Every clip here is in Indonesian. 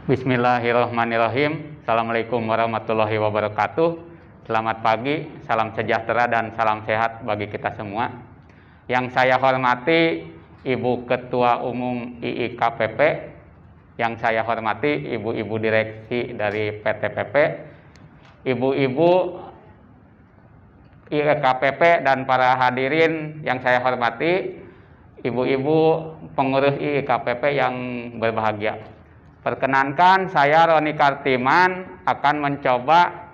Bismillahirrahmanirrahim. Assalamualaikum warahmatullahi wabarakatuh. Selamat pagi, salam sejahtera dan salam sehat bagi kita semua. Yang saya hormati Ibu Ketua Umum IIKPP, yang saya hormati ibu-ibu direksi dari PTPP, ibu-ibu IIKPP dan para hadirin yang saya hormati, ibu-ibu pengurus IIKPP yang berbahagia. Perkenankan, saya Roni Kartiman akan mencoba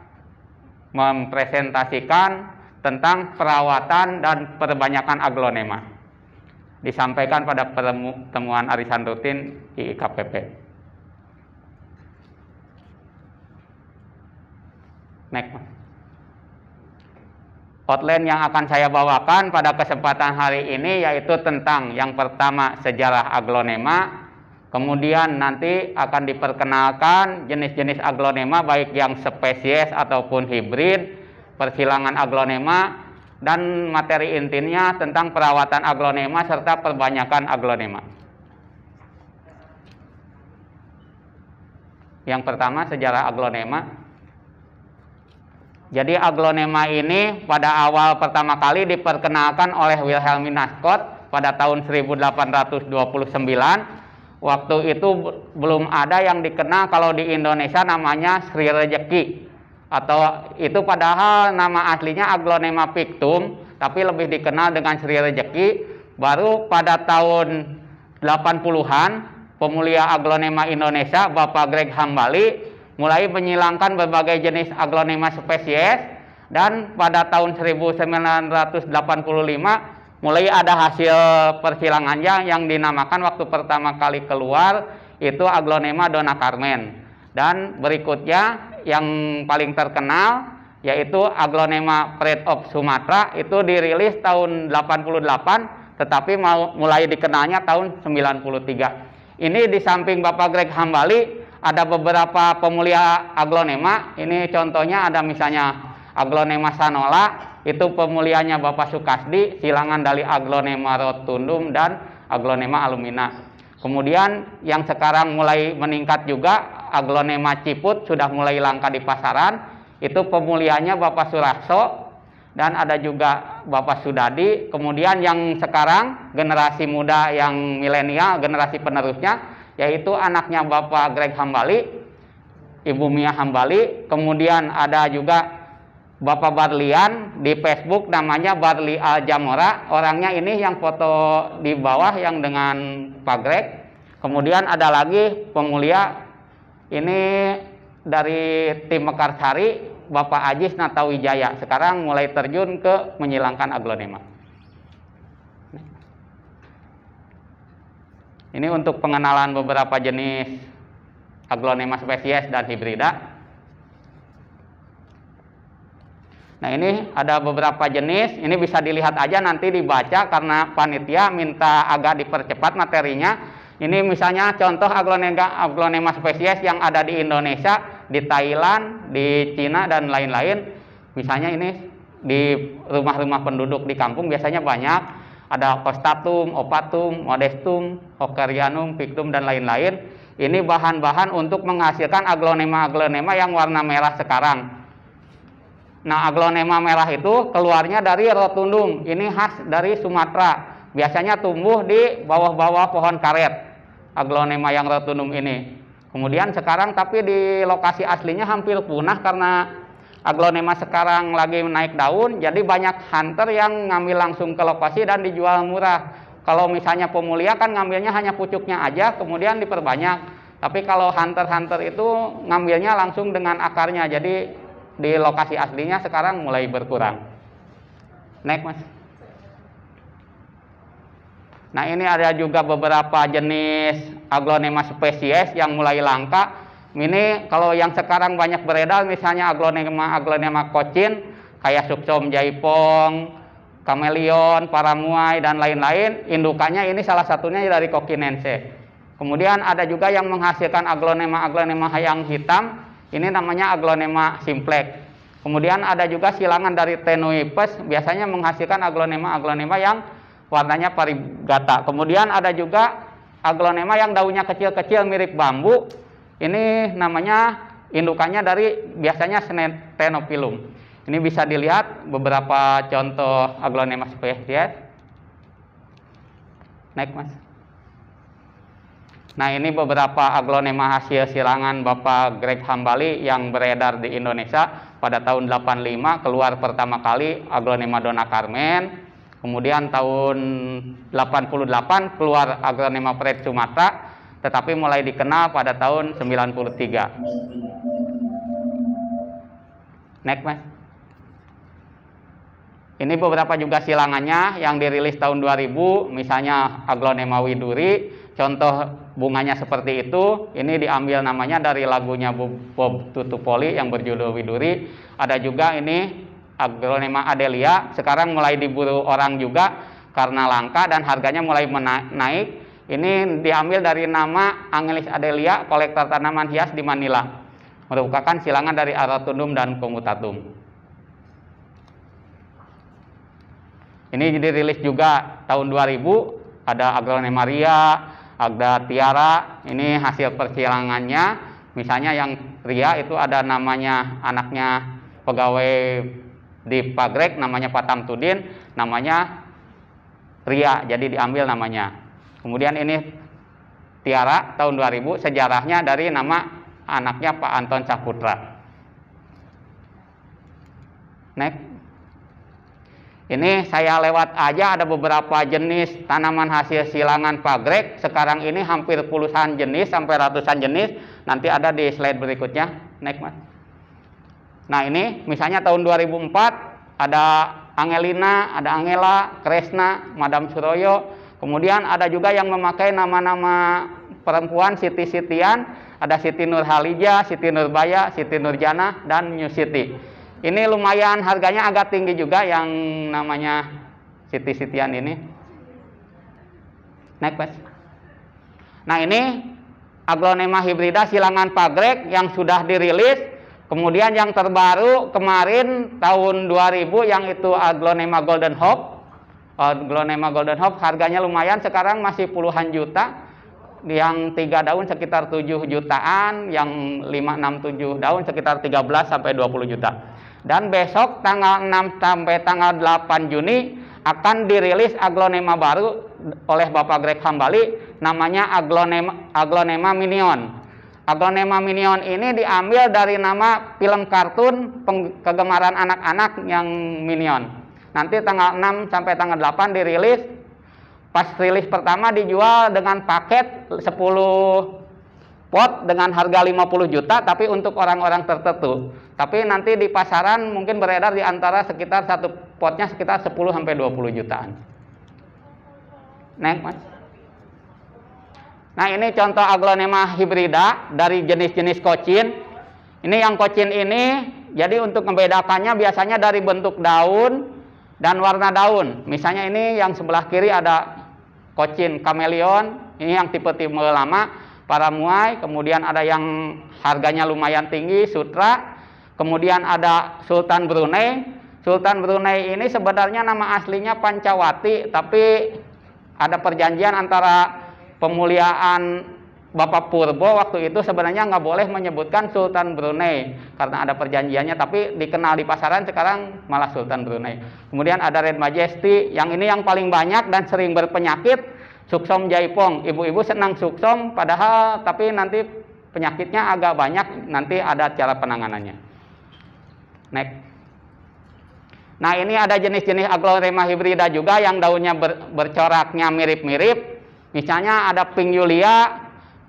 mempresentasikan tentang perawatan dan perbanyakan aglonema. Disampaikan pada pertemuan arisan rutin IIKPP. Next. Outline yang akan saya bawakan pada kesempatan hari ini yaitu tentang yang pertama sejarah aglonema. Kemudian nanti akan diperkenalkan jenis-jenis aglonema baik yang spesies ataupun hibrid, persilangan aglonema, dan materi intinya tentang perawatan aglonema serta perbanyakan aglonema. Yang pertama sejarah aglonema. Jadi aglonema ini pada awal pertama kali diperkenalkan oleh Wilhelmina Scott pada tahun 1829. Waktu itu belum ada yang dikenal kalau di Indonesia namanya Sri Rejeki, atau itu padahal nama aslinya aglonema pictum, tapi lebih dikenal dengan Sri Rejeki. Baru pada tahun 80-an pemulia aglonema Indonesia Bapak Greg Hambali mulai menyilangkan berbagai jenis aglonema spesies, dan pada tahun 1985 mulai ada hasil persilangannya yang dinamakan waktu pertama kali keluar itu aglonema Donna Carmen. Dan berikutnya yang paling terkenal yaitu aglonema Pride of Sumatra, itu dirilis tahun 88 tetapi mulai dikenalnya tahun 93. Ini di samping Bapak Greg Hambali ada beberapa pemulia aglonema. Ini contohnya ada misalnya aglonema Sanola, itu pemulianya Bapak Sukasdi, silangan dari aglonema rotundum dan aglonema alumina. Kemudian yang sekarang mulai meningkat juga aglonema Ciput, sudah mulai langka di pasaran, itu pemulianya Bapak Surakso, dan ada juga Bapak Sudadi. Kemudian yang sekarang generasi muda yang milenial, generasi penerusnya, yaitu anaknya Bapak Greg Hambali, Ibu Mia Hambali. Kemudian ada juga Bapak Barlian di Facebook, namanya Barli Aljamora. Orangnya ini yang foto di bawah yang dengan Pak Greg. Kemudian ada lagi pemulia ini dari tim Mekarsari, Bapak Ajis Natawijaya. Sekarang mulai terjun ke menyilangkan aglonema. Ini untuk pengenalan beberapa jenis aglonema spesies dan hibrida. Nah, ini ada beberapa jenis, ini bisa dilihat aja nanti dibaca karena panitia minta agak dipercepat materinya. Ini misalnya contoh aglonema spesies yang ada di Indonesia, di Thailand, di Cina, dan lain-lain. Misalnya ini di rumah-rumah penduduk di kampung biasanya banyak, ada Costatum, Opatum, Modestum, Hockerianum, Pictum, dan lain-lain. Ini bahan-bahan untuk menghasilkan aglonema-aglonema yang warna merah sekarang. Nah, aglonema merah itu keluarnya dari rotundum. Ini khas dari Sumatera. Biasanya tumbuh di bawah-bawah pohon karet. Aglonema yang rotundum ini. Kemudian sekarang tapi di lokasi aslinya hampir punah karena aglonema sekarang lagi naik daun. Jadi banyak hunter yang ngambil langsung ke lokasi dan dijual murah. Kalau misalnya pemulia kan ngambilnya hanya pucuknya aja, kemudian diperbanyak. Tapi kalau hunter-hunter itu ngambilnya langsung dengan akarnya. Jadi di lokasi aslinya sekarang mulai berkurang. Next, Mas. Nah, ini ada juga beberapa jenis aglonema spesies yang mulai langka. Ini kalau yang sekarang banyak beredar misalnya aglonema kocin kayak Suksom jaipong, kameleon, paramuai, dan lain-lain. Indukannya ini salah satunya dari Cochinense. Kemudian ada juga yang menghasilkan aglonema yang hitam. Ini namanya aglonema simplex. Kemudian ada juga silangan dari Tenuipes, biasanya menghasilkan aglonema yang warnanya parigata. Kemudian ada juga aglonema yang daunnya kecil-kecil mirip bambu. Ini namanya indukannya dari biasanya Stenophyllum. Ini bisa dilihat beberapa contoh Aglonema spesies. Next, Mas. Nah, ini beberapa aglonema hasil silangan Bapak Greg Hambali yang beredar di Indonesia. Pada tahun 85 keluar pertama kali aglonema Donna Carmen. Kemudian tahun 88 keluar aglonema Pred Sumatra, tetapi mulai dikenal pada tahun 93. Next, Mas. Ini beberapa juga silangannya yang dirilis tahun 2000, misalnya aglonema widuri. Contoh bunganya seperti itu. Ini diambil namanya dari lagunya Bob Tutupoli yang berjudul Widuri. Ada juga ini aglonema adelia. Sekarang mulai diburu orang juga karena langka dan harganya mulai naik. Ini diambil dari nama Angelis adelia, kolektor tanaman hias di Manila. Merupakan silangan dari Arotundum dan Comutatum. Ini dirilis juga tahun 2000. Ada aglonema ria, ada tiara. Ini hasil persilangannya. Misalnya yang ria itu ada namanya anaknya pegawai di Pagrek, namanya Pak Tamtudin, namanya ria, jadi diambil namanya. Kemudian ini tiara tahun 2000, sejarahnya dari nama anaknya Pak Anton Saputra. Next. Ini saya lewat aja, ada beberapa jenis tanaman hasil silangan Pagrek. Sekarang ini hampir puluhan jenis sampai ratusan jenis. Nanti ada di slide berikutnya. Next, Mas. Nah, ini misalnya tahun 2004 ada Angelina, ada Angela, Kresna, Madam Suroyo. Kemudian ada juga yang memakai nama-nama perempuan, Siti-Sitian, ada Siti Nurhalija, Siti Nurbaya, Siti Nurjana, dan New Siti. Ini lumayan harganya agak tinggi juga yang namanya Siti-Sitian ini. Next, Mas. Nah, ini aglonema hibrida silangan Pagrek yang sudah dirilis. Kemudian yang terbaru kemarin tahun 2000 yang itu aglonema Golden Hope. Aglonema Golden Hope harganya lumayan, sekarang masih puluhan juta. Yang 3 daun sekitar 7 jutaan, yang 5, 6, 7 daun sekitar 13 sampai 20 juta. Dan besok tanggal 6 sampai tanggal 8 Juni akan dirilis aglonema baru oleh Bapak Greg Hambali, namanya aglonema Minion. Aglonema Minion ini diambil dari nama film kartun kegemaran anak-anak yang Minion. Nanti tanggal 6 sampai tanggal 8 dirilis. Pas rilis pertama dijual dengan paket 10 pot dengan harga 50 juta, tapi untuk orang-orang tertentu. Tapi nanti di pasaran mungkin beredar di antara sekitar satu potnya sekitar 10 sampai 20 jutaan. Next, Mas. Nah, ini contoh aglonema hibrida dari jenis-jenis kocin. Ini yang kocin ini, jadi untuk membedakannya biasanya dari bentuk daun dan warna daun. Misalnya ini yang sebelah kiri ada kocin kameleon, ini yang tipe-tipe lama, paramuai. Kemudian ada yang harganya lumayan tinggi, sutra. Kemudian ada Sultan Brunei. Sultan Brunei ini sebenarnya nama aslinya Pancawati, tapi ada perjanjian antara pemuliaan Bapak Purbo waktu itu sebenarnya nggak boleh menyebutkan Sultan Brunei karena ada perjanjiannya, tapi dikenal di pasaran sekarang malah Sultan Brunei. Kemudian ada Red Majesty, yang ini yang paling banyak dan sering berpenyakit, Suksom Jaipong. Ibu-ibu senang Suksom, padahal tapi nanti penyakitnya agak banyak, nanti ada cara penanganannya. Next. Nah, ini ada jenis-jenis aglonema hibrida juga yang daunnya bercoraknya mirip-mirip. Misalnya ada Pink Yulia,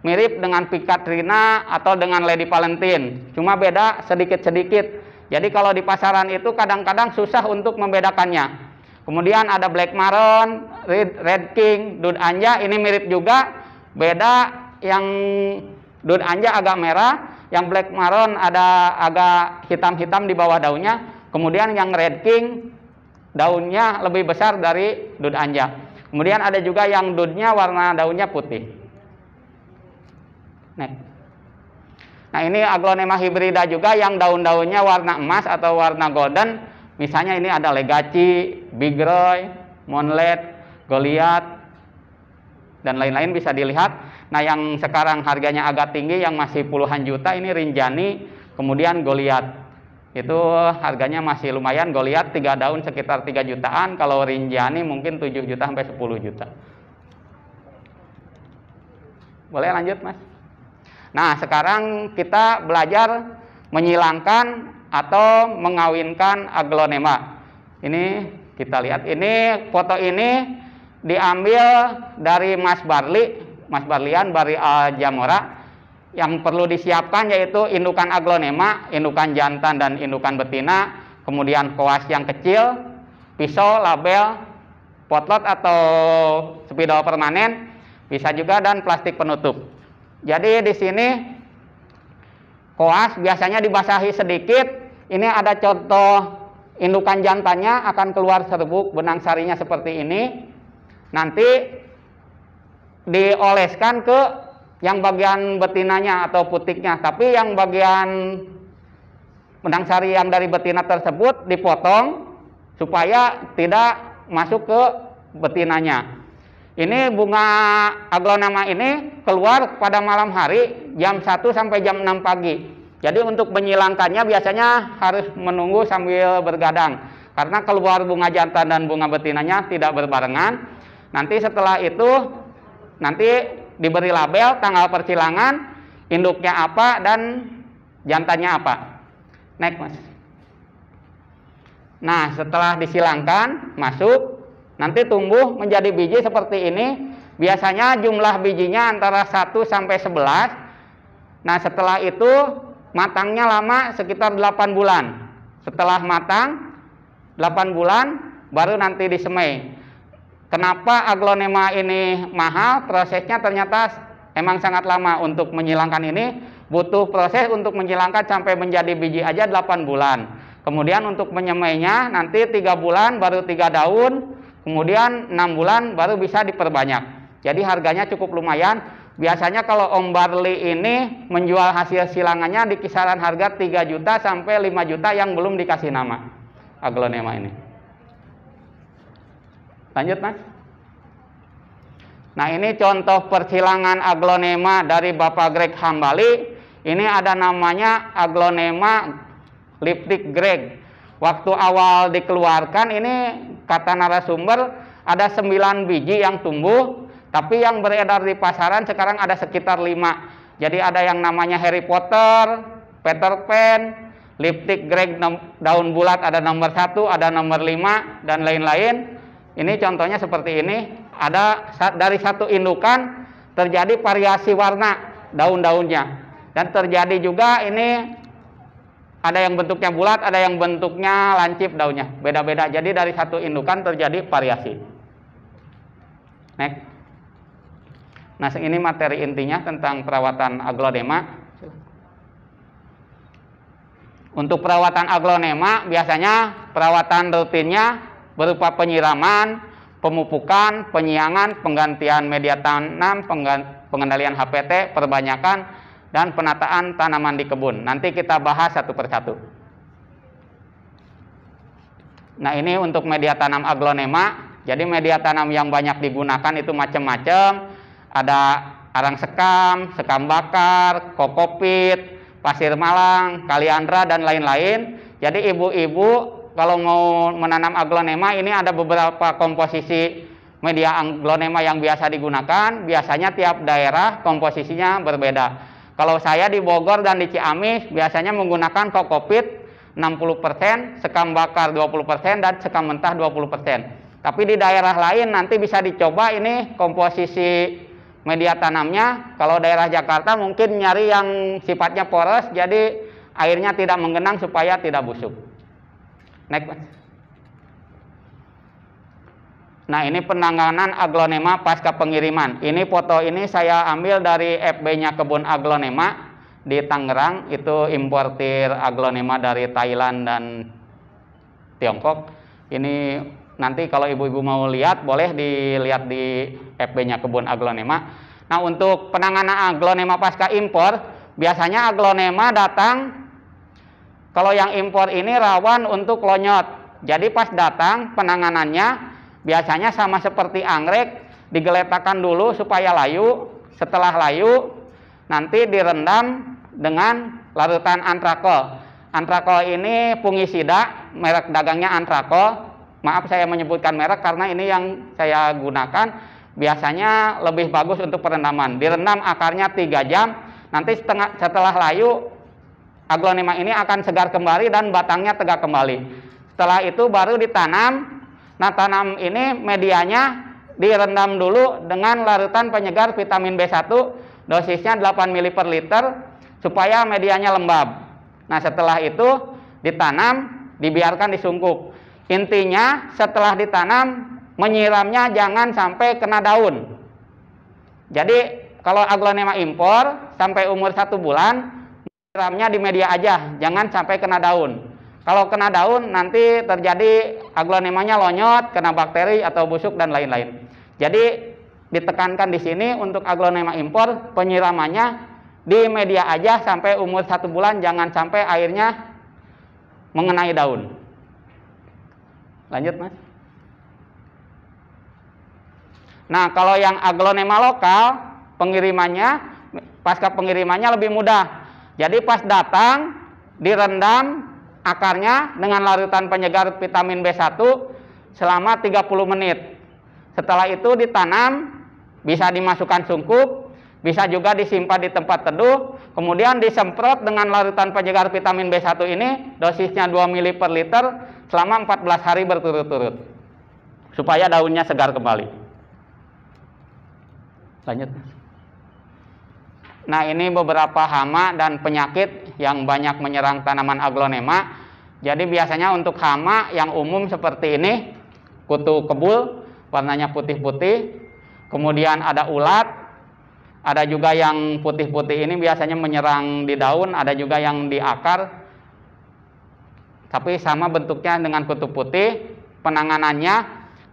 mirip dengan Picatrina atau dengan Lady Valentine, cuma beda sedikit-sedikit. Jadi kalau di pasaran itu kadang-kadang susah untuk membedakannya. Kemudian ada Black Maron, Red King, Dud Anja, ini mirip juga, beda yang Dud Anja agak merah, yang Black Maron ada agak hitam-hitam di bawah daunnya. Kemudian yang Red King daunnya lebih besar dari Dud Anja. Kemudian ada juga yang dudnya warna daunnya putih. Nah, ini aglonema hibrida juga yang daun-daunnya warna emas atau warna golden. Misalnya ini ada Legacy, Big Roy, Monlet, Goliath, dan lain-lain bisa dilihat. Nah, yang sekarang harganya agak tinggi yang masih puluhan juta ini Rinjani, kemudian Goliath. Itu harganya masih lumayan. Goliath 3 daun sekitar 3 jutaan, kalau Rinjani mungkin 7 juta sampai 10 juta. Boleh lanjut, Mas? Nah, sekarang kita belajar menyilangkan atau mengawinkan aglonema. Ini kita lihat, ini foto ini diambil dari Mas Barlian Bari Jamora. Yang perlu disiapkan yaitu indukan aglonema, indukan jantan dan indukan betina, kemudian koas yang kecil, pisau, label, potlot atau spidol permanen, bisa juga, dan plastik penutup. Jadi di sini koas biasanya dibasahi sedikit. Ini ada contoh indukan jantannya, akan keluar serbuk benang sarinya seperti ini. Nanti dioleskan ke yang bagian betinanya atau putiknya, tapi yang bagian benang sari yang dari betina tersebut dipotong supaya tidak masuk ke betinanya. Ini bunga aglonema ini keluar pada malam hari jam 1 sampai jam 6 pagi. Jadi untuk menyilangkannya biasanya harus menunggu sambil bergadang, karena keluar bunga jantan dan bunga betinanya tidak berbarengan. Nanti setelah itu nanti diberi label, tanggal persilangan, induknya apa dan jantannya apa. Next, Mas. Nah, setelah disilangkan, masuk, nanti tumbuh menjadi biji seperti ini. Biasanya jumlah bijinya antara 1 sampai 11. Nah, setelah itu matangnya lama, sekitar 8 bulan. Setelah matang 8 bulan baru nanti disemai. Kenapa aglonema ini mahal? Prosesnya ternyata emang sangat lama. Untuk menyilangkan ini butuh proses untuk menyilangkan sampai menjadi biji aja 8 bulan. Kemudian untuk menyemainya nanti 3 bulan baru 3 daun, kemudian 6 bulan baru bisa diperbanyak. Jadi harganya cukup lumayan. Biasanya kalau Om Barli ini menjual hasil silangannya di kisaran harga 3 juta sampai 5 juta yang belum dikasih nama aglonema ini. Lanjut, Mas. Nah, ini contoh persilangan aglonema dari Bapak Greg Hambali. Ini ada namanya aglonema Liptic Greg. Waktu awal dikeluarkan ini kata narasumber ada 9 biji yang tumbuh, tapi yang beredar di pasaran sekarang ada sekitar 5. Jadi ada yang namanya Harry Potter, Peter Pan, Liptic Greg daun bulat ada nomor 1, ada nomor 5 dan lain-lain. Ini contohnya seperti ini. Ada dari satu indukan terjadi variasi warna daun-daunnya, dan terjadi juga ini ada yang bentuknya bulat, ada yang bentuknya lancip daunnya, beda-beda. Jadi dari satu indukan terjadi variasi. Next. Nah, ini materi intinya tentang perawatan aglonema. Untuk perawatan aglonema biasanya perawatan rutinnya berupa penyiraman, pemupukan, penyiangan, penggantian media tanam, pengendalian HPT, perbanyakan, dan penataan tanaman di kebun. Nanti kita bahas satu persatu. Nah, ini untuk media tanam aglonema. Jadi media tanam yang banyak digunakan itu macam-macam. Ada arang sekam, sekam bakar, kokopit, pasir malang, kaliandra, dan lain-lain. Jadi ibu-ibu kalau mau menanam aglonema ini ada beberapa komposisi media aglonema yang biasa digunakan. Biasanya tiap daerah komposisinya berbeda. Kalau saya di Bogor dan di Ciamis biasanya menggunakan kokopit 60%, sekam bakar 20%, dan sekam mentah 20%. Tapi di daerah lain nanti bisa dicoba ini komposisi media tanamnya. Kalau daerah Jakarta mungkin nyari yang sifatnya poros, jadi airnya tidak menggenang supaya tidak busuk. Next. Nah, ini penanganan aglonema pasca pengiriman. Ini foto ini saya ambil dari FB-nya Kebun Aglonema di Tangerang. Itu importir aglonema dari Thailand dan Tiongkok. Ini nanti kalau ibu-ibu mau lihat boleh dilihat di FB-nya Kebun Aglonema. Nah, untuk penanganan aglonema pasca impor, biasanya aglonema datang. Kalau yang impor ini rawan untuk lonyot. Jadi pas datang penanganannya biasanya sama seperti anggrek, digeletakkan dulu supaya layu. setelah layu nanti direndam dengan larutan antrakol. Antrakol ini fungisida, merek dagangnya Antrakol. Maaf saya menyebutkan merek karena ini yang saya gunakan. Biasanya lebih bagus untuk perendaman. Direndam akarnya 3 jam. Nanti setelah layu aglonema ini akan segar kembali dan batangnya tegak kembali. Setelah itu baru ditanam. Nah, tanam ini medianya direndam dulu dengan larutan penyegar vitamin B1, dosisnya 8 ml per liter supaya medianya lembab. Nah, setelah itu ditanam, dibiarkan disungkup. Intinya setelah ditanam menyiramnya jangan sampai kena daun. Jadi kalau aglonema impor sampai umur 1 bulan menyiramnya di media aja, jangan sampai kena daun. Kalau kena daun nanti terjadi aglonemanya lonyot, kena bakteri atau busuk dan lain-lain. Jadi ditekankan di sini untuk aglonema impor penyiramannya di media aja sampai umur 1 bulan, jangan sampai airnya mengenai daun. Lanjut, Mas. Nah, kalau yang aglonema lokal, pasca pengirimannya lebih mudah. Jadi pas datang direndam akarnya dengan larutan penyegar vitamin B1 selama 30 menit. Setelah itu ditanam, bisa dimasukkan sungkup, bisa juga disimpan di tempat teduh, kemudian disemprot dengan larutan penyegar vitamin B1 ini, dosisnya 2 ml per liter selama 14 hari berturut-turut, supaya daunnya segar kembali. Lanjut. Nah, ini beberapa hama dan penyakit yang banyak menyerang tanaman aglonema. Jadi biasanya untuk hama yang umum seperti ini, kutu kebul, warnanya putih-putih, kemudian ada ulat, ada juga yang putih-putih ini biasanya menyerang di daun, ada juga yang di akar, tapi sama bentuknya dengan kutu putih. Penanganannya,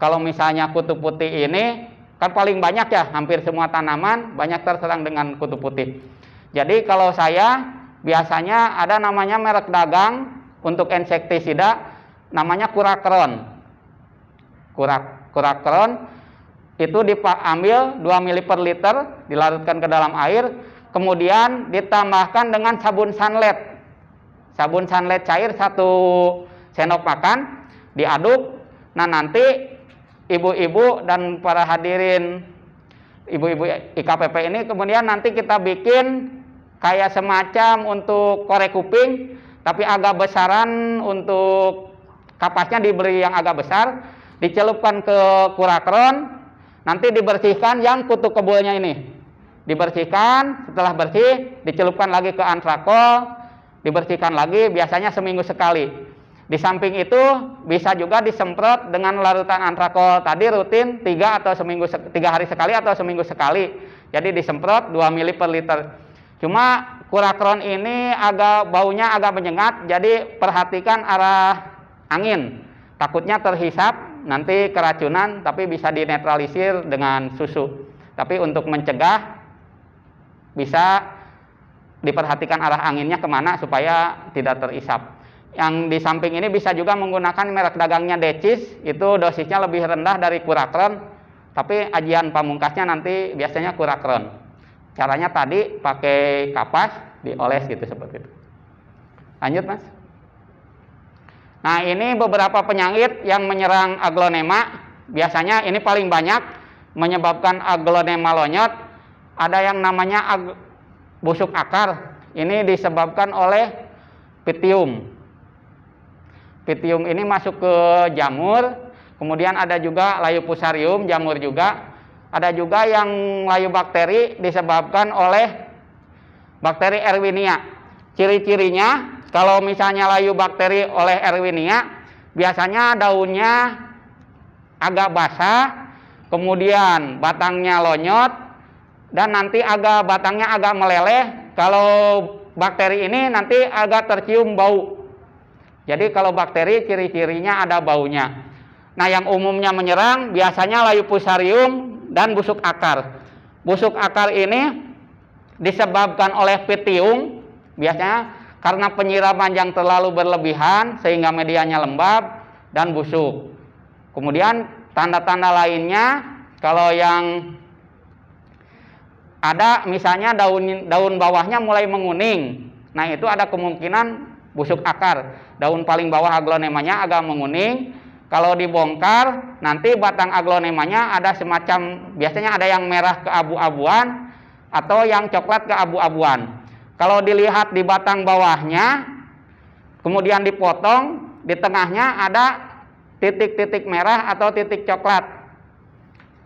kalau misalnya kutu putih ini kan paling banyak ya, hampir semua tanaman banyak terserang dengan kutu putih. Jadi kalau saya biasanya ada namanya merek dagang untuk insektisida, namanya Kurakron. Kurakron itu diambil 2 ml per liter, dilarutkan ke dalam air, kemudian ditambahkan dengan sabun sunlight. Sabun sunlight cair 1 sendok makan, diaduk. Nah, nanti ibu-ibu dan para hadirin ibu-ibu IKPP ini kemudian nanti kita bikin kayak semacam untuk korek kuping, tapi agak besaran, untuk kapasnya diberi yang agak besar, dicelupkan ke Kurakron, nanti dibersihkan yang kutu kebulnya ini. Dibersihkan, setelah bersih dicelupkan lagi ke Antrakol, dibersihkan lagi, biasanya seminggu sekali. Di samping itu bisa juga disemprot dengan larutan Antrakol tadi rutin 3 hari sekali atau seminggu sekali. Jadi disemprot 2 ml per liter. Cuma Kurakron ini baunya agak menyengat, jadi perhatikan arah angin. Takutnya terhisap, nanti keracunan, tapi bisa dinetralisir dengan susu. Tapi untuk mencegah bisa diperhatikan arah anginnya kemana supaya tidak terisap. Yang di samping ini bisa juga menggunakan merek dagangnya Decis, itu dosisnya lebih rendah dari Kurakron, tapi ajian pamungkasnya nanti biasanya Kurakron. Caranya tadi pakai kapas, dioles gitu seperti itu. Lanjut, Mas. Nah, ini beberapa penyakit yang menyerang aglonema. Biasanya ini paling banyak menyebabkan aglonema lonyot. Ada yang namanya busuk akar. Ini disebabkan oleh Pythium. Pythium ini masuk ke jamur, kemudian ada juga Leiopusarium, jamur juga. Ada juga yang layu bakteri disebabkan oleh bakteri Erwinia. Ciri-cirinya, kalau misalnya layu bakteri oleh Erwinia, biasanya daunnya agak basah, kemudian batangnya lonyot, dan nanti batangnya agak meleleh. Kalau bakteri ini nanti agak tercium bau. Jadi kalau bakteri ciri-cirinya ada baunya. Nah, yang umumnya menyerang biasanya Leiopusarium dan busuk akar. Busuk akar ini disebabkan oleh Pythium, biasanya karena penyiraman yang terlalu berlebihan sehingga medianya lembab dan busuk. Kemudian tanda-tanda lainnya, kalau yang ada misalnya daun bawahnya mulai menguning. Nah, itu ada kemungkinan busuk akar. Daun paling bawah aglonemanya agak menguning. Kalau dibongkar, nanti batang aglonemanya ada semacam, biasanya ada yang merah keabu-abuan atau yang coklat keabu-abuan. Kalau dilihat di batang bawahnya, kemudian dipotong, di tengahnya ada titik-titik merah atau titik coklat.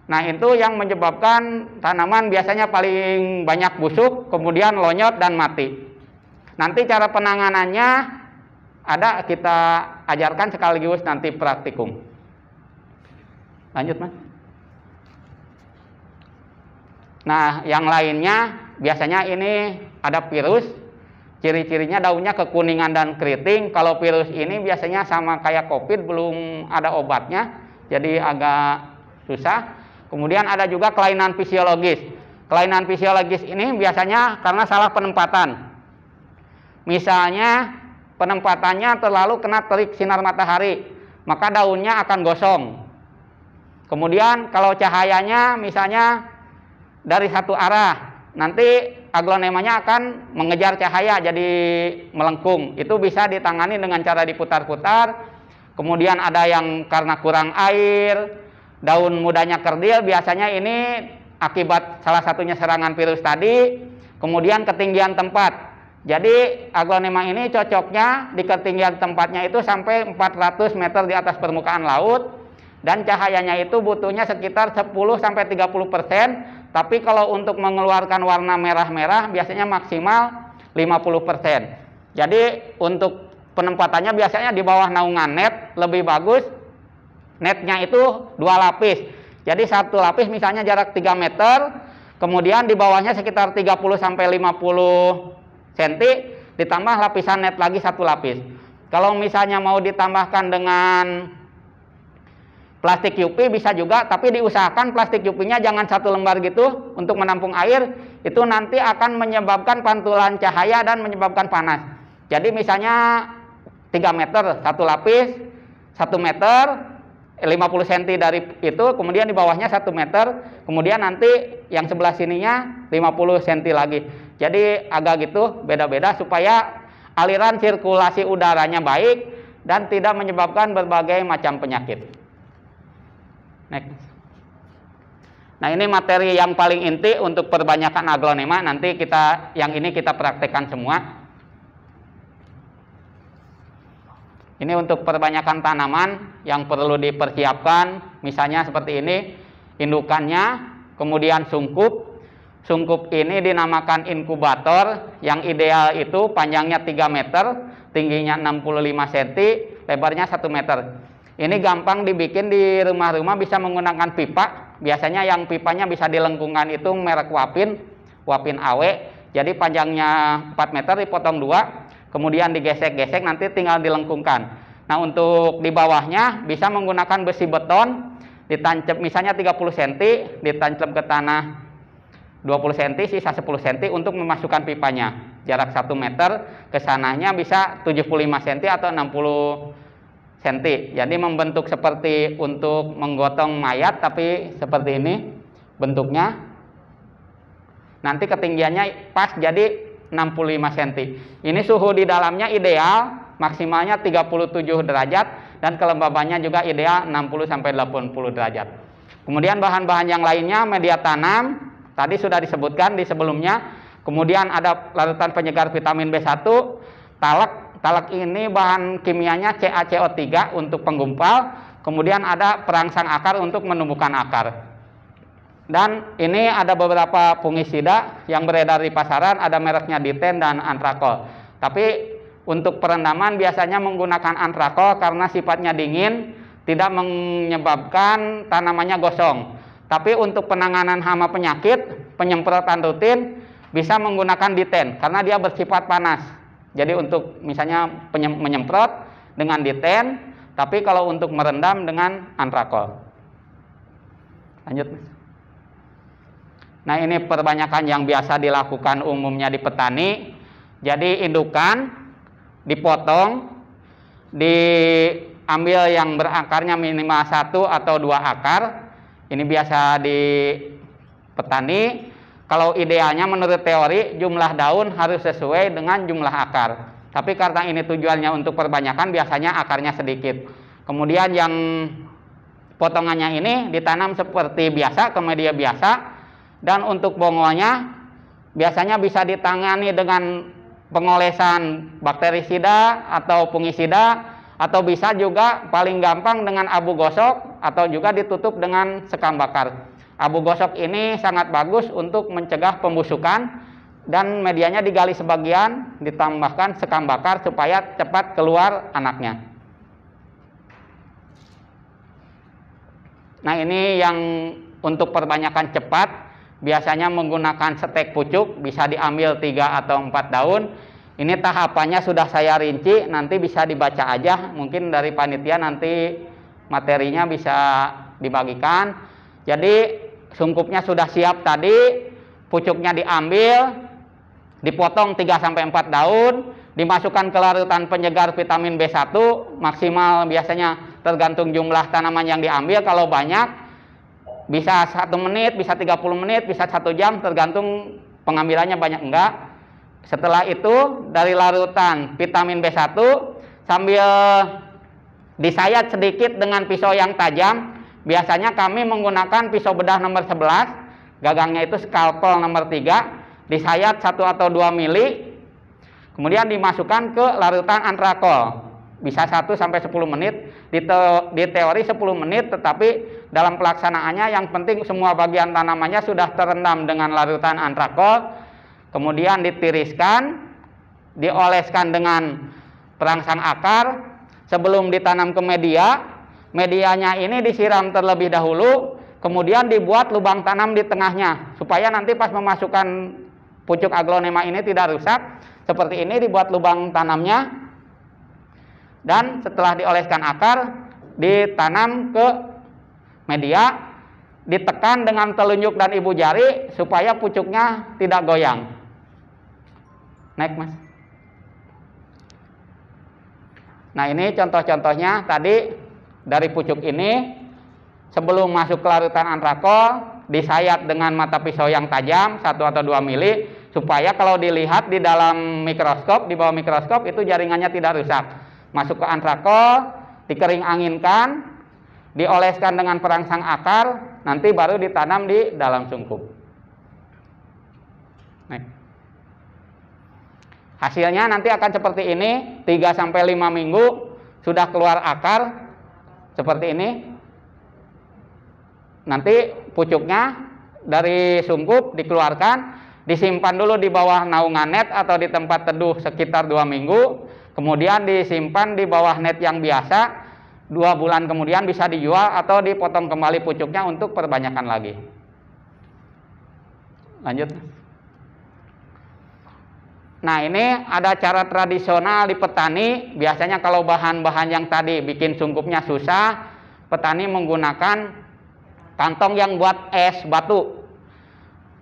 Nah, itu yang menyebabkan tanaman biasanya paling banyak busuk, kemudian lonyot dan mati. Nanti cara penanganannya ada, kita ajarkan sekaligus nanti praktikum. Lanjut, Mas. Nah, yang lainnya biasanya ini ada virus. Ciri-cirinya daunnya kekuningan dan keriting. Kalau virus ini biasanya sama kayak COVID, belum ada obatnya, jadi agak susah. Kemudian ada juga kelainan fisiologis. Kelainan fisiologis ini biasanya karena salah penempatan. Misalnya penempatannya terlalu kena terik sinar matahari, maka daunnya akan gosong. Kemudian kalau cahayanya misalnya dari satu arah, nanti aglonemanya akan mengejar cahaya jadi melengkung. Itu bisa ditangani dengan cara diputar-putar. Kemudian ada yang karena kurang air, daun mudanya kerdil, biasanya ini akibat salah satunya serangan virus tadi. Kemudian ketinggian tempat. Jadi aglonema ini cocoknya di ketinggian tempatnya itu sampai 400 meter di atas permukaan laut, dan cahayanya itu butuhnya sekitar 10-30%, tapi kalau untuk mengeluarkan warna merah-merah biasanya maksimal 50%. Jadi untuk penempatannya biasanya di bawah naungan net lebih bagus. Netnya itu 2 lapis. Jadi satu lapis misalnya jarak 3 meter, kemudian di bawahnya sekitar 30-50 cm, ditambah lapisan net lagi 1 lapis. Kalau misalnya mau ditambahkan dengan plastik UV bisa juga, tapi diusahakan plastik UV-nya jangan 1 lembar gitu untuk menampung air, itu nanti akan menyebabkan pantulan cahaya dan menyebabkan panas. Jadi misalnya 3 meter 1 lapis, 1 meter 50 cm dari itu, kemudian di bawahnya 1 meter, kemudian nanti yang sebelah sininya 50 cm lagi. Jadi agak gitu beda-beda supaya aliran sirkulasi udaranya baik dan tidak menyebabkan berbagai macam penyakit. Next. Nah, ini materi yang paling inti untuk perbanyakan aglonema. Nanti yang ini kita praktekkan semua. Ini untuk perbanyakan tanaman yang perlu dipersiapkan, misalnya seperti ini, indukannya, kemudian sungkup. Sungkup ini dinamakan inkubator, yang ideal itu panjangnya 3 meter, tingginya 65 cm, lebarnya 1 meter. Ini gampang dibikin di rumah-rumah, bisa menggunakan pipa. Biasanya yang pipanya bisa dilengkungkan itu merek Wapin AW. Jadi panjangnya 4 meter dipotong 2, kemudian digesek-gesek, nanti tinggal dilengkungkan. Nah, untuk di bawahnya bisa menggunakan besi beton, ditancap misalnya 30 cm, ditancap ke tanah 20 cm, sisa 10 cm untuk memasukkan pipanya. Jarak 1 meter, kesananya bisa 75 cm atau 60 cm. Jadi membentuk seperti untuk menggotong mayat, tapi seperti ini bentuknya. Nanti ketinggiannya pas jadi 65 cm. Ini suhu di dalamnya ideal, maksimalnya 37 derajat, dan kelembabannya juga ideal 60-80 derajat. Kemudian bahan-bahan yang lainnya, media tanam, tadi sudah disebutkan di sebelumnya. Kemudian ada larutan penyegar vitamin B1, talak. Talak ini bahan kimianya CaCO3 untuk penggumpal. Kemudian ada perangsang akar untuk menumbuhkan akar. Dan ini ada beberapa fungisida yang beredar di pasaran, ada mereknya Diten dan Antrakol. Tapi untuk perendaman biasanya menggunakan Antrakol karena sifatnya dingin, tidak menyebabkan tanamannya gosong. Tapi untuk penanganan hama penyakit, penyemprotan rutin bisa menggunakan Diten karena dia bersifat panas. Jadi untuk misalnya menyemprot dengan Diten, tapi kalau untuk merendam dengan Antrakol. Lanjut. Nah, ini perbanyakan yang biasa dilakukan umumnya di petani. Jadi indukan dipotong, diambil yang berakarnya minimal 1 atau 2 akar. Ini biasa di petani. Kalau idealnya menurut teori jumlah daun harus sesuai dengan jumlah akar. Tapi karena ini tujuannya untuk perbanyakan, biasanya akarnya sedikit. Kemudian yang potongannya ini ditanam seperti biasa ke media biasa. Dan untuk bongolnya biasanya bisa ditangani dengan pengolesan bakterisida atau fungisida, atau bisa juga paling gampang dengan abu gosok, atau juga ditutup dengan sekam bakar. Abu gosok ini sangat bagus untuk mencegah pembusukan, dan medianya digali sebagian, ditambahkan sekam bakar supaya cepat keluar anaknya. Nah, ini yang untuk perbanyakan cepat, biasanya menggunakan stek pucuk, bisa diambil 3 atau 4 daun. Ini tahapannya sudah saya rinci, nanti bisa dibaca aja, mungkin dari panitia nanti materinya bisa dibagikan. Jadi sungkupnya sudah siap tadi, pucuknya diambil, dipotong 3-4 daun, dimasukkan ke larutan penyegar vitamin B1, maksimal biasanya tergantung jumlah tanaman yang diambil. Kalau banyak bisa 1 menit, bisa 30 menit, bisa 1 jam, tergantung pengambilannya banyak enggak. Setelah itu dari larutan vitamin B1 sambil disayat sedikit dengan pisau yang tajam. Biasanya kami menggunakan pisau bedah nomor 11, gagangnya itu scalpel nomor 3, disayat 1 atau 2 mili, kemudian dimasukkan ke larutan antrakol. Bisa 1 sampai 10 menit, di teori 10 menit, tetapi dalam pelaksanaannya yang penting semua bagian tanamannya sudah terendam dengan larutan antrakol, kemudian ditiriskan, dioleskan dengan perangsang akar, sebelum ditanam ke media. Medianya ini disiram terlebih dahulu, kemudian dibuat lubang tanam di tengahnya, supaya nanti pas memasukkan pucuk aglonema ini tidak rusak. Seperti ini dibuat lubang tanamnya, dan setelah dioleskan akar, ditanam ke media, ditekan dengan telunjuk dan ibu jari, supaya pucuknya tidak goyang. Naik, Mas. Nah, ini contoh-contohnya tadi. Dari pucuk ini, sebelum masuk ke larutan antrakol, disayat dengan mata pisau yang tajam 1 atau 2 mili, supaya kalau dilihat di dalam mikroskop, di bawah mikroskop, itu jaringannya tidak rusak. Masuk ke antrakol, dikering anginkan, dioleskan dengan perangsang akar, nanti baru ditanam di dalam sungkup. Hasilnya nanti akan seperti ini, 3-5 minggu sudah keluar akar. Seperti ini. Nanti pucuknya dari sungkup dikeluarkan, disimpan dulu di bawah naungan net atau di tempat teduh sekitar 2 minggu. Kemudian disimpan di bawah net yang biasa, 2 bulan kemudian bisa dijual atau dipotong kembali pucuknya untuk perbanyakan lagi. Lanjut. Nah, ini ada cara tradisional di petani. Biasanya kalau bahan-bahan yang tadi bikin sungkupnya susah, petani menggunakan kantong yang buat es batu.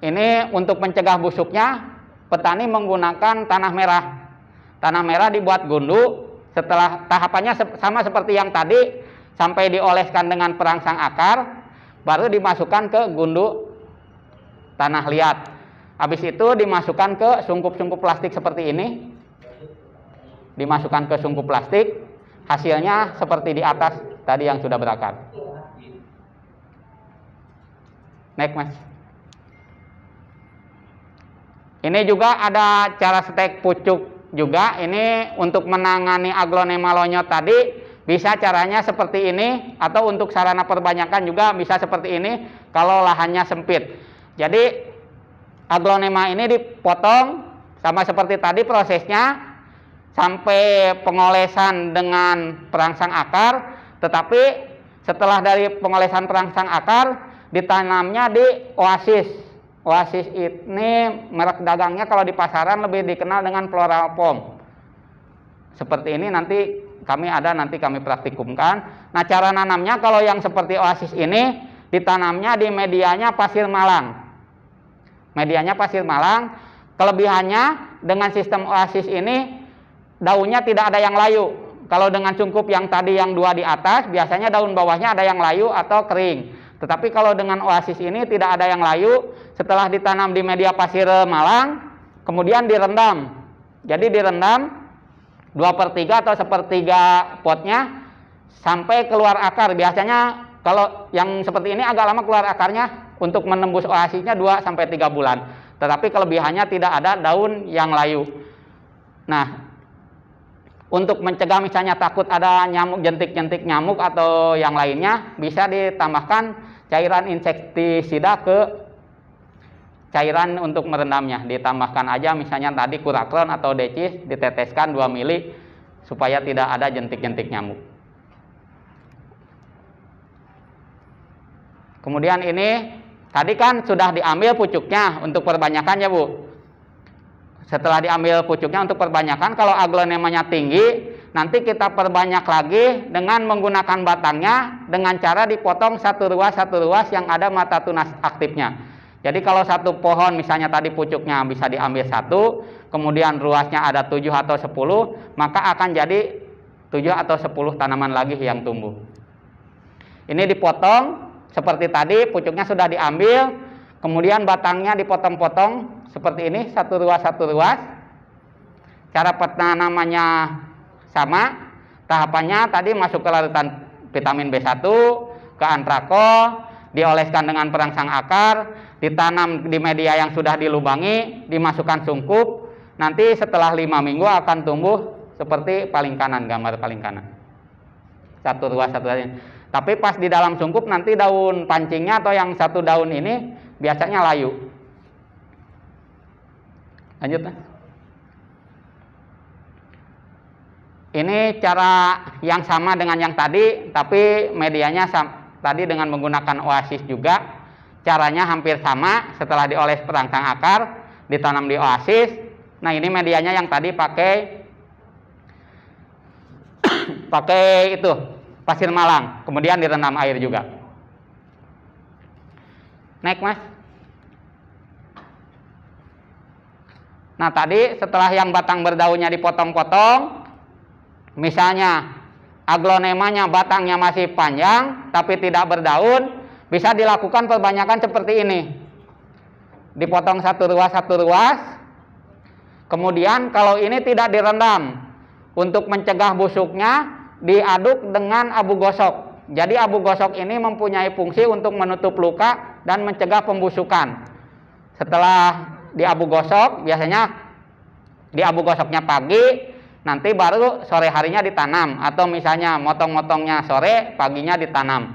Ini untuk mencegah busuknya, petani menggunakan tanah merah. Tanah merah dibuat gundu. Setelah tahapannya sama seperti yang tadi, sampai dioleskan dengan perangsang akar, baru dimasukkan ke gundu tanah liat. Habis itu dimasukkan ke sungkup-sungkup plastik seperti ini. Dimasukkan ke sungkup plastik, hasilnya seperti di atas tadi yang sudah berakar. Naik, Mas. Ini juga ada cara stek pucuk juga. Ini untuk menangani aglonema lonyot tadi, bisa caranya seperti ini, atau untuk sarana perbanyakan juga bisa seperti ini kalau lahannya sempit. Jadi aglonema ini dipotong sama seperti tadi prosesnya sampai pengolesan dengan perangsang akar, tetapi setelah dari pengolesan perangsang akar ditanamnya di Oasis. Oasis ini merek dagangnya kalau di pasaran lebih dikenal dengan Floral Pom. Seperti ini nanti kami praktikumkan. Nah, cara nanamnya kalau yang seperti Oasis ini ditanamnya di medianya pasir malang. Medianya pasir malang. Kelebihannya dengan sistem Oasis ini daunnya tidak ada yang layu. Kalau dengan sungkup yang tadi yang 2 di atas, biasanya daun bawahnya ada yang layu atau kering. Tetapi kalau dengan oasis ini tidak ada yang layu, setelah ditanam di media pasir malang, kemudian direndam. Jadi direndam 2/3 atau 1/3 potnya sampai keluar akar. Biasanya kalau yang seperti ini agak lama keluar akarnya, untuk menembus oasisnya 2-3 bulan. Tetapi kelebihannya tidak ada daun yang layu. Nah, untuk mencegah misalnya takut ada nyamuk, jentik-jentik nyamuk atau yang lainnya, bisa ditambahkan cairan insektisida ke cairan untuk merendamnya. Ditambahkan aja misalnya tadi kurakron atau decis, diteteskan 2 mili supaya tidak ada jentik-jentik nyamuk. Kemudian ini tadi kan sudah diambil pucuknya untuk perbanyakan ya Bu. Setelah diambil pucuknya untuk perbanyakan, kalau aglonemanya tinggi, nanti kita perbanyak lagi dengan menggunakan batangnya dengan cara dipotong satu ruas yang ada mata tunas aktifnya. Jadi kalau satu pohon misalnya tadi pucuknya bisa diambil 1, kemudian ruasnya ada 7 atau 10, maka akan jadi 7 atau 10 tanaman lagi yang tumbuh. Ini dipotong seperti tadi, pucuknya sudah diambil, kemudian batangnya dipotong-potong seperti ini, satu ruas. Cara penanamannya sama, tahapannya tadi masuk ke larutan vitamin B1, ke antrakol, dioleskan dengan perangsang akar, ditanam di media yang sudah dilubangi, dimasukkan sungkup, nanti setelah 5 minggu akan tumbuh seperti paling kanan, gambar paling kanan. Satu ruas. Tapi pas di dalam sungkup nanti daun pancingnya atau yang satu daun ini biasanya layu. Lanjut. Ini cara yang sama dengan yang tadi, tapi medianya tadi dengan menggunakan oasis juga. Caranya hampir sama, setelah dioles perangsang akar, ditanam di oasis. Nah, ini medianya yang tadi pakai itu pasir malang, kemudian direndam air juga. Naik Mas. Nah, tadi setelah yang batang berdaunnya dipotong-potong, misalnya aglonemanya batangnya masih panjang tapi tidak berdaun, bisa dilakukan perbanyakan seperti ini. Dipotong satu ruas. Kemudian kalau ini tidak direndam, untuk mencegah busuknya diaduk dengan abu gosok. Jadi abu gosok ini mempunyai fungsi untuk menutup luka dan mencegah pembusukan. Setelah di abu gosok, biasanya di abu gosoknya pagi, nanti baru sore harinya ditanam, atau misalnya motong-motongnya sore, paginya ditanam.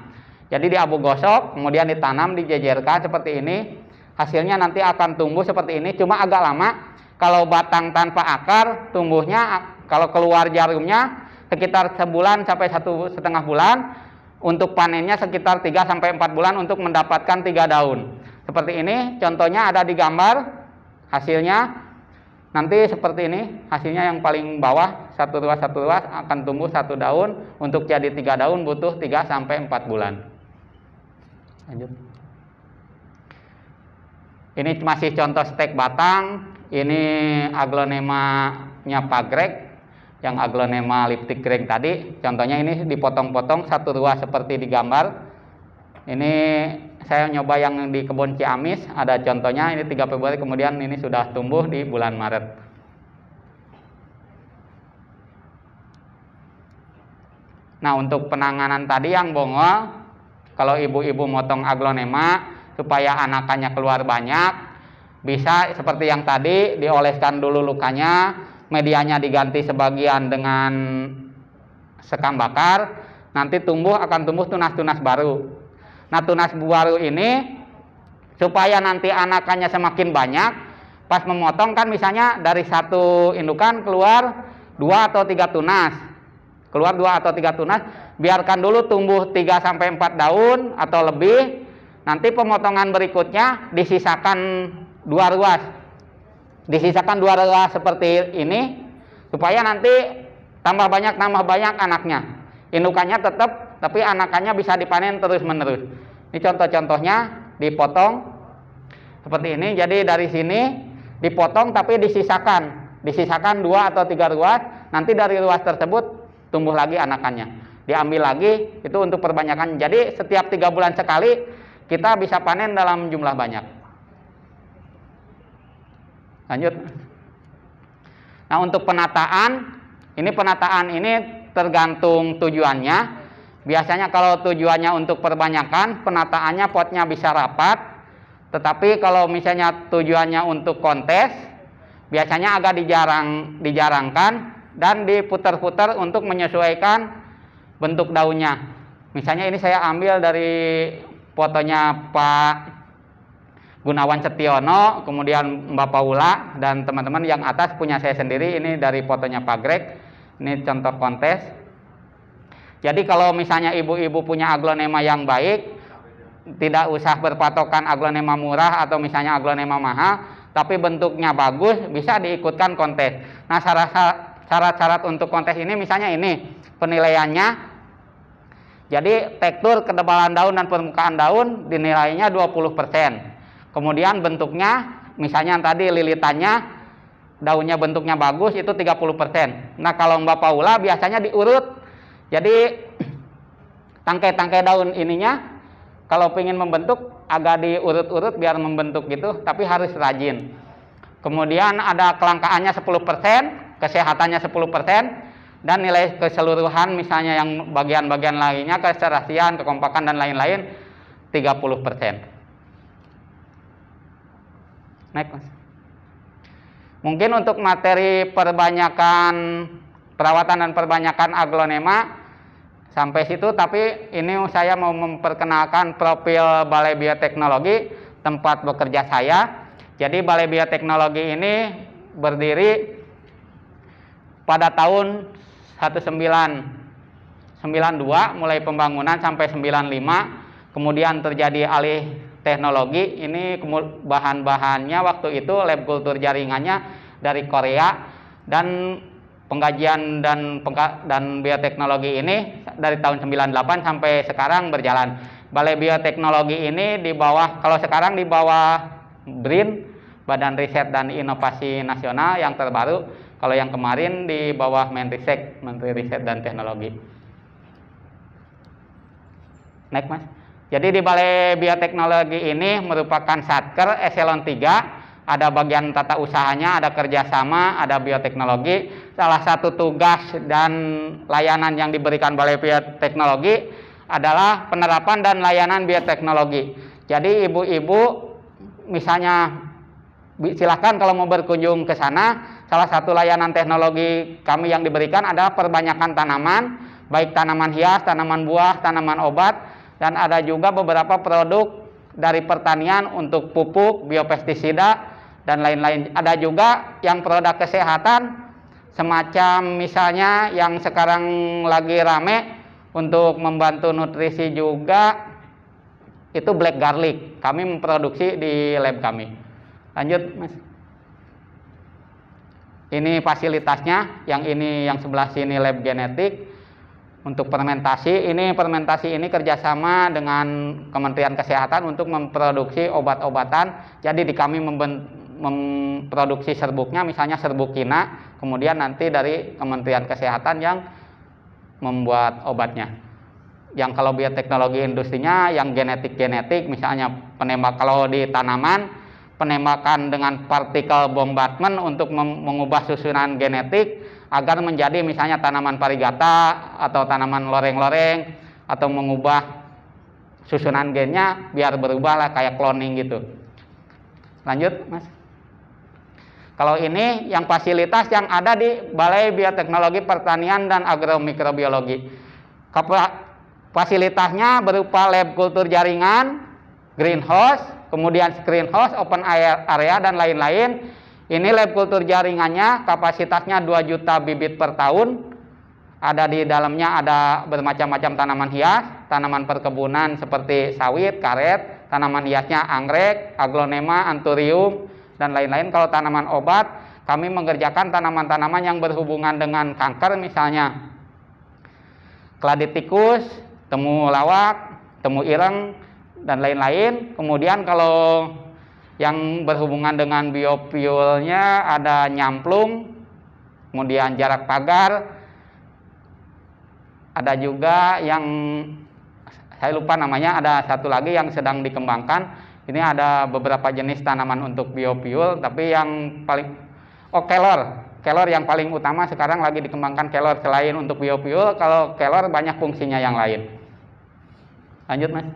Jadi di abu gosok, kemudian ditanam, dijejerkan seperti ini, hasilnya nanti akan tumbuh seperti ini, cuma agak lama. Kalau batang tanpa akar, tumbuhnya kalau keluar jarumnya sekitar sebulan sampai 1,5 bulan, untuk panennya sekitar 3-4 bulan untuk mendapatkan 3 daun. Seperti ini, contohnya ada di gambar. Hasilnya nanti seperti ini, hasilnya yang paling bawah, satu ruas akan tumbuh 1 daun. Untuk jadi 3 daun butuh 3-4 bulan. Lanjut. Ini masih contoh stek batang. Ini aglonemanya pagrek, yang aglonema liptik kering tadi. Contohnya ini dipotong-potong 1 ruas seperti di gambar. Ini saya nyoba yang di kebun Ciamis, ada contohnya, ini 3 Februari, kemudian ini sudah tumbuh di bulan Maret. Nah, untuk penanganan tadi yang bongol, kalau ibu-ibu motong aglonema supaya anakannya keluar banyak, bisa seperti yang tadi, dioleskan dulu lukanya, medianya diganti sebagian dengan sekam bakar, nanti akan tumbuh tunas-tunas baru. Nah, tunas baru ini supaya nanti anakannya semakin banyak, pas memotong kan misalnya dari 1 indukan keluar 2 atau 3 tunas. Keluar 2 atau 3 tunas, biarkan dulu tumbuh 3-4 daun atau lebih. Nanti pemotongan berikutnya disisakan 2 ruas. Disisakan 2 ruas seperti ini supaya nanti tambah banyak anaknya. Indukannya tetap, tapi anakannya bisa dipanen terus-menerus. Ini contoh-contohnya, dipotong seperti ini. Jadi dari sini dipotong tapi disisakan 2 atau 3 ruas. Nanti dari ruas tersebut tumbuh lagi anakannya. Diambil lagi, itu untuk perbanyakan. Jadi setiap 3 bulan sekali kita bisa panen dalam jumlah banyak. Lanjut. Nah, untuk penataan ini tergantung tujuannya. Biasanya kalau tujuannya untuk perbanyakan, penataannya potnya bisa rapat. Tetapi kalau misalnya tujuannya untuk kontes, biasanya agak dijarangkan dan diputar-putar untuk menyesuaikan bentuk daunnya. Misalnya ini saya ambil dari fotonya Pak Gunawan Setiono, kemudian Mbak Paula, dan teman-teman yang atas punya saya sendiri. Ini dari fotonya Pak Greg. Ini contoh kontes. Jadi kalau misalnya ibu-ibu punya aglonema yang baik, tidak usah berpatokan aglonema murah atau misalnya aglonema mahal, tapi bentuknya bagus, bisa diikutkan kontes. Nah, syarat-syarat untuk kontes ini misalnya ini penilaiannya. Jadi tekstur, ketebalan daun dan permukaan daun dinilainya 20%. Kemudian bentuknya, misalnya tadi lilitannya, daunnya bentuknya bagus, itu 30%. Nah, kalau Mbak Paula biasanya diurut. Jadi tangkai-tangkai daun ininya kalau ingin membentuk agak diurut-urut biar membentuk gitu, tapi harus rajin. Kemudian ada kelangkaannya 10%, kesehatannya 10%, dan nilai keseluruhan misalnya yang bagian-bagian lainnya, keserasian, kekompakan dan lain-lain 30%. Next, Mas. Mungkin untuk materi perawatan dan perbanyakan aglonema sampai situ, tapi ini saya mau memperkenalkan profil Balai Bioteknologi, tempat bekerja saya. Jadi Balai Bioteknologi ini berdiri pada tahun 1992, mulai pembangunan sampai 95, kemudian terjadi alih teknologi. Ini bahan-bahannya waktu itu lab kultur jaringannya dari Korea, dan pengkajian dan bioteknologi ini dari tahun 98 sampai sekarang berjalan. Balai Bioteknologi ini di bawah, kalau sekarang di bawah BRIN, Badan Riset dan Inovasi Nasional yang terbaru. Kalau yang kemarin di bawah Menristek, Menteri Riset dan Teknologi. Next, Mas. Jadi di Balai Bioteknologi ini merupakan satker eselon 3. Ada bagian tata usahanya, ada kerjasama, ada bioteknologi. Salah satu tugas dan layanan yang diberikan Balai Bioteknologi adalah penerapan dan layanan bioteknologi. Jadi ibu-ibu misalnya silahkan kalau mau berkunjung ke sana. Salah satu layanan teknologi kami yang diberikan adalah perbanyakan tanaman, baik tanaman hias, tanaman buah, tanaman obat, dan ada juga beberapa produk dari pertanian untuk pupuk, biopestisida, dan lain-lain. Ada juga yang produk kesehatan, semacam misalnya yang sekarang lagi rame untuk membantu nutrisi juga, itu black garlic. Kami memproduksi di lab kami. Lanjut, Mas. Ini fasilitasnya, yang sebelah sini lab genetik. Untuk fermentasi ini kerjasama dengan Kementerian Kesehatan untuk memproduksi obat-obatan. Jadi di kami memproduksi serbuknya, misalnya serbuk kina, kemudian nanti dari Kementerian Kesehatan yang membuat obatnya. Yang kalau bioteknologi industrinya yang genetik, misalnya penembak kalau di tanaman, penembakan dengan partikel bombardment untuk mengubah susunan genetik agar menjadi misalnya tanaman parigata atau tanaman loreng-loreng, atau mengubah susunan gennya biar berubah lah kayak cloning gitu. Lanjut, Mas. Kalau ini yang fasilitas yang ada di Balai Bioteknologi Pertanian dan Agromikrobiologi. Fasilitasnya berupa lab kultur jaringan, greenhouse, kemudian screenhouse, open area, dan lain-lain. Ini lab kultur jaringannya kapasitasnya 2 juta bibit per tahun. Ada di dalamnya ada bermacam-macam tanaman hias, tanaman perkebunan seperti sawit, karet, tanaman hiasnya anggrek, aglonema, anthurium, dan lain-lain. Kalau tanaman obat, kami mengerjakan tanaman-tanaman yang berhubungan dengan kanker, misalnya keladi tikus, temu lawak, temu ireng, dan lain-lain. Kemudian kalau yang berhubungan dengan biofuelnya ada nyamplung, kemudian jarak pagar, ada juga yang saya lupa namanya, ada satu lagi yang sedang dikembangkan. Ini ada beberapa jenis tanaman untuk biofuel, tapi yang paling kelor yang paling utama sekarang lagi dikembangkan kelor. Selain untuk biofuel, kalau kelor banyak fungsinya yang lain. Lanjut, Mas.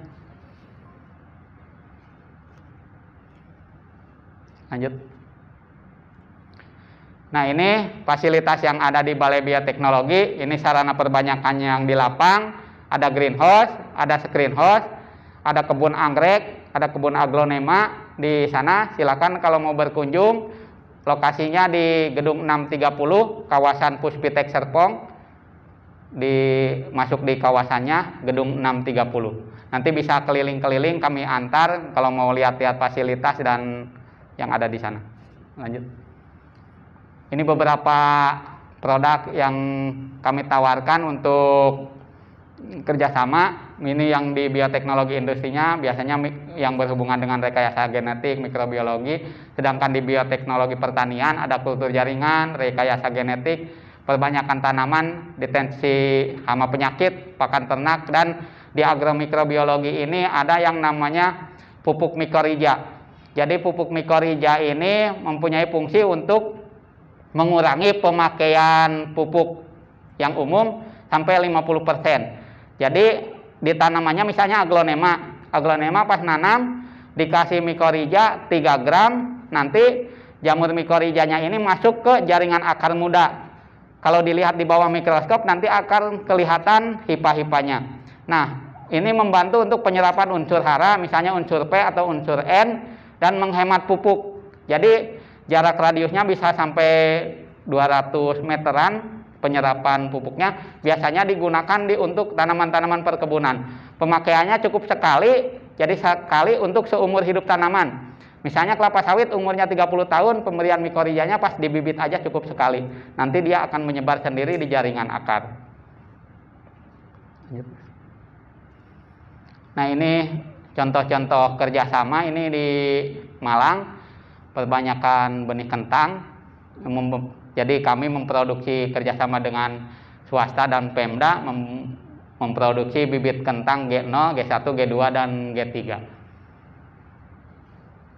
Lanjut. Nah, ini fasilitas yang ada di Balai Bioteknologi. Ini sarana perbanyakannya yang di lapang. Ada greenhouse, ada screenhouse, ada kebun anggrek, ada kebun aglonema di sana. Silakan kalau mau berkunjung. Lokasinya di Gedung 630, kawasan Puspitek Serpong. Masuk di kawasannya Gedung 630. Nanti bisa keliling-keliling, kami antar kalau mau lihat-lihat fasilitas dan yang ada di sana. Lanjut. Ini beberapa produk yang kami tawarkan untuk kerjasama. Ini yang di bioteknologi industrinya biasanya yang berhubungan dengan rekayasa genetik, mikrobiologi. Sedangkan di bioteknologi pertanian ada kultur jaringan, rekayasa genetik, perbanyakan tanaman, deteksi hama penyakit, pakan ternak, dan di agromikrobiologi ini ada yang namanya pupuk mikorija. Jadi pupuk mikorija ini mempunyai fungsi untuk mengurangi pemakaian pupuk yang umum sampai 50%. Jadi di tanamannya misalnya aglonema pas nanam dikasih mikorija 3 gram, nanti jamur mikorijanya ini masuk ke jaringan akar muda. Kalau dilihat di bawah mikroskop nanti akan kelihatan hipa-hipanya. Nah, ini membantu untuk penyerapan unsur hara, misalnya unsur P atau unsur N, dan menghemat pupuk. Jadi jarak radiusnya bisa sampai 200 meteran penyerapan pupuknya. Biasanya digunakan untuk tanaman-tanaman perkebunan. Pemakaiannya cukup sekali, jadi sekali untuk seumur hidup tanaman. Misalnya kelapa sawit umurnya 30 tahun, pemberian mikorijanya pas di bibit aja cukup sekali. Nanti dia akan menyebar sendiri di jaringan akar. Nah, ini contoh-contoh kerjasama. Ini di Malang, perbanyakan benih kentang. Jadi kami memproduksi kerjasama dengan swasta dan Pemda, memproduksi bibit kentang G0, G1, G2, dan G3.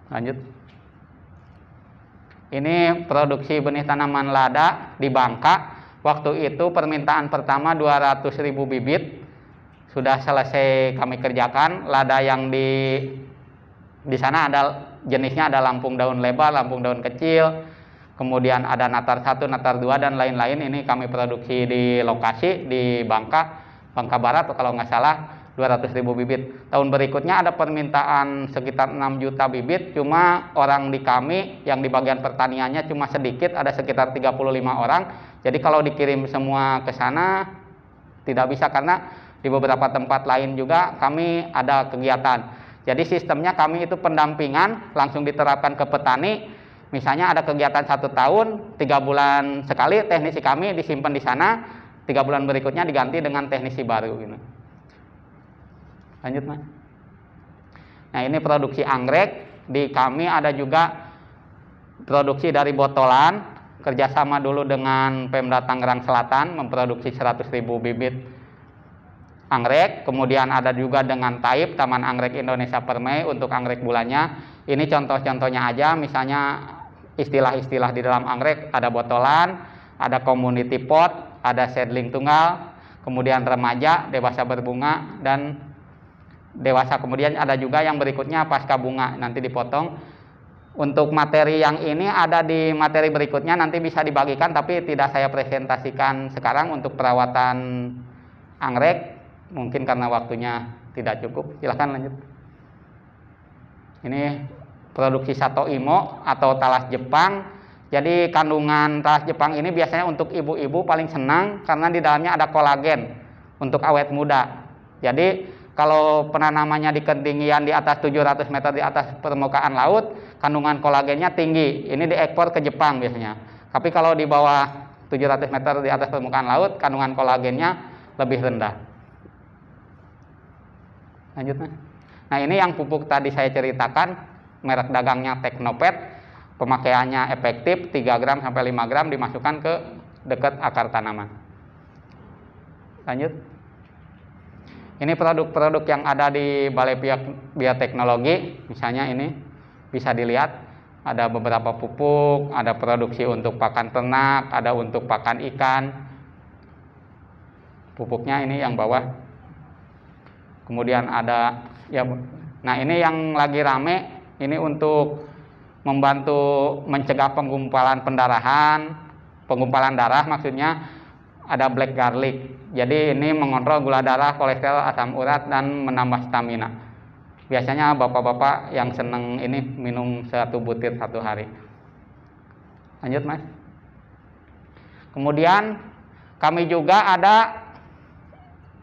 Lanjut. Ini produksi benih tanaman lada di Bangka. Waktu itu permintaan pertama 200.000 bibit. Sudah selesai kami kerjakan. Lada yang di sana ada jenisnya, ada lampung daun lebar, lampung daun kecil, kemudian ada natar 1, natar 2, dan lain-lain. Ini kami produksi di lokasi di Bangka Barat, kalau nggak salah 200.000 bibit. Tahun berikutnya ada permintaan sekitar 6 juta bibit, cuma orang di kami yang di bagian pertaniannya cuma sedikit, ada sekitar 35 orang. Jadi kalau dikirim semua ke sana tidak bisa, karena di beberapa tempat lain juga kami ada kegiatan. Jadi sistemnya kami itu pendampingan langsung diterapkan ke petani. Misalnya ada kegiatan 1 tahun, 3 bulan sekali teknisi kami disimpan di sana, 3 bulan berikutnya diganti dengan teknisi baru gitu. Lanjut, Mas. Nah, ini produksi anggrek. Di kami ada juga produksi dari botolan, kerjasama dulu dengan Pemda Tangerang Selatan, memproduksi 100.000 bibit anggrek. Kemudian ada juga dengan TAIP, Taman Anggrek Indonesia Permai, untuk anggrek bulannya. Ini contoh-contohnya aja, misalnya istilah-istilah di dalam anggrek, ada botolan, ada community pot, ada seedling tunggal, kemudian remaja, dewasa berbunga, dan dewasa. Kemudian ada juga yang berikutnya pasca bunga, nanti dipotong. Untuk materi yang ini ada di materi berikutnya, nanti bisa dibagikan, tapi tidak saya presentasikan sekarang. Untuk perawatan anggrek mungkin karena waktunya tidak cukup. Silahkan lanjut. Ini produksi Sato Imo atau talas Jepang. Jadi kandungan talas Jepang ini biasanya untuk ibu-ibu paling senang karena di dalamnya ada kolagen untuk awet muda. Jadi kalau penanamannya di ketinggian di atas 700 meter di atas permukaan laut, kandungan kolagennya tinggi. Ini diekspor ke Jepang biasanya. Tapi kalau di bawah 700 meter di atas permukaan laut, kandungan kolagennya lebih rendah. Lanjut, Mas. Nah, ini yang pupuk tadi saya ceritakan, merek dagangnya Teknopet, pemakaiannya efektif, 3 gram sampai 5 gram dimasukkan ke dekat akar tanaman. Lanjut. Ini produk-produk yang ada di Balai Bioteknologi, misalnya ini bisa dilihat ada beberapa pupuk, ada produksi untuk pakan ternak, ada untuk pakan ikan. Pupuknya ini yang bawah. Kemudian ada ya, nah ini yang lagi rame, ini untuk membantu mencegah penggumpalan darah maksudnya. Ada black garlic, jadi ini mengontrol gula darah, kolesterol, asam urat, dan menambah stamina. Biasanya bapak-bapak yang seneng ini minum 1 butir 1 hari. Lanjut Mas. Kemudian kami juga ada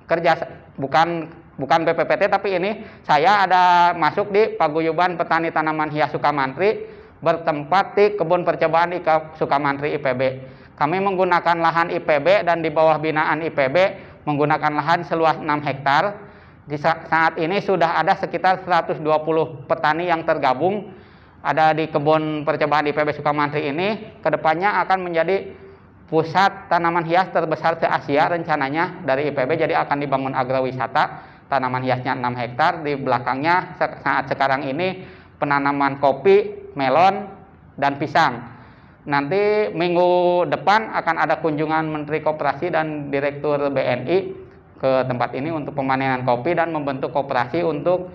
kerja, bukan BPPT, tapi ini saya ada masuk di Paguyuban Petani Tanaman Hias Sukamantri, bertempat di Kebun Percobaan di Sukamantri IPB. Kami menggunakan lahan IPB dan di bawah binaan IPB menggunakan lahan seluas 6 hektar. Di saat ini sudah ada sekitar 120 petani yang tergabung ada di Kebun Percobaan IPB Sukamantri ini. Kedepannya akan menjadi pusat tanaman hias terbesar se-Asia rencananya dari IPB. Jadi akan dibangun agrowisata, tanaman hiasnya 6 hektar. Di belakangnya saat sekarang ini penanaman kopi, melon, dan pisang. Nanti minggu depan akan ada kunjungan Menteri Koperasi dan Direktur BNI ke tempat ini untuk pemanenan kopi dan membentuk koperasi untuk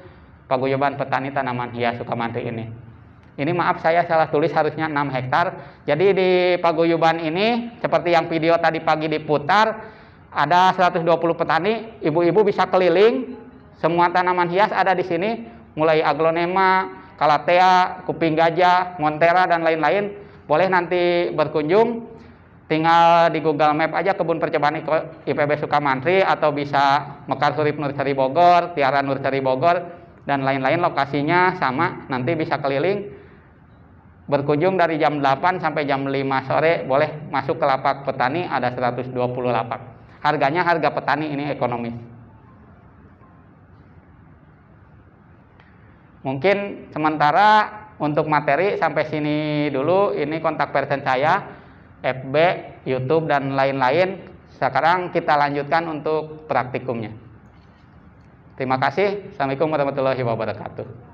Paguyuban Petani Tanaman Hias Sukamantri ini. Ini maaf saya salah tulis, harusnya 6 hektar. Jadi di paguyuban ini seperti yang video tadi pagi diputar, ada 120 petani, ibu-ibu bisa keliling, semua tanaman hias ada di sini, mulai aglonema, calathea, kuping gajah, montera, dan lain-lain. Boleh nanti berkunjung, tinggal di Google Map aja Kebun Percobaan IPB Sukamantri, atau bisa Mekar Surip Nursery Bogor, Tiara Nursery Bogor, dan lain-lain. Lokasinya sama, nanti bisa keliling, berkunjung dari jam 8 sampai jam 5 sore, boleh masuk ke lapak petani, ada 120 lapak. Harganya harga petani, ini ekonomis. Mungkin sementara untuk materi sampai sini dulu. Ini kontak person saya, FB, YouTube, dan lain-lain. Sekarang kita lanjutkan untuk praktikumnya. Terima kasih. Assalamualaikum warahmatullahi wabarakatuh.